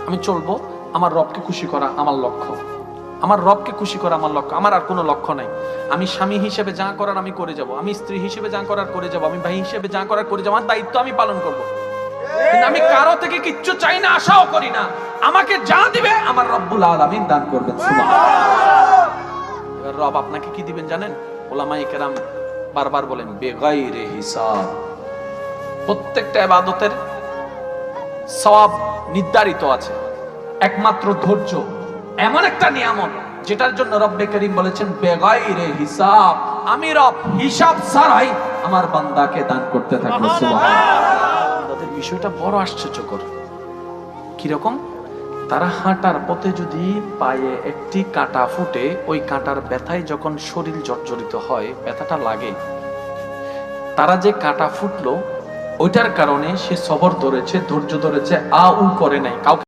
আমি চলবো, আমার রবকে খুশি করা আমার লক্ষ্য, আমার রবকে খুশি করা আমার লক্ষ্য, আমার আর কোনো লক্ষ্য নাই। আমি স্বামী হিসেবে যা করার আমি করে যাব, আমি স্ত্রী হিসেবে যা করার করে যাব, আমি ভাই হিসেবে যা করার করে যাব, আমার দায়িত্ব আমি পালন করব। কিন্তু আমি কারো থেকে কিচ্ছু চাই না, আশাও করি না। আমাকে যা দিবে আমার রব্বুল আলামিন দান করবেন, সুবহানাল্লাহ। এবার রব আপনাকে কি দিবেন জানেন? উলামায়ে কেরাম বারবার বলেন বেগাইরে হিসাব। প্রত্যেকটা ইবাদতের সওয়াব নির্ধারিত আছে। একমাত্র ধৈর্য এমন একটা নিয়ামত যেটার জন্য রব্বে করিম বলেছেন বেগাইরে হিসাব, আমি রব হিসাব ছাড়াই আমার বান্দাকে দান করতে থাকবো, সুবহানাল্লাহ। তাদের বিষয়টা বড় আশ্চর্যকর। কিরকম? তারা হাঁটার পথে যদি পায়ে একটি কাঁটা ফুটে, ওই কাঁটার ব্যথায় যখন শরীর জর্জরিত হয়, ব্যথাটা লাগে, তারা যে কাঁটা ফুটলো ওইটার কারণে সে সবর ধরেছে, ধৈর্য ধরেছে, আউ করে নাই, কাউকে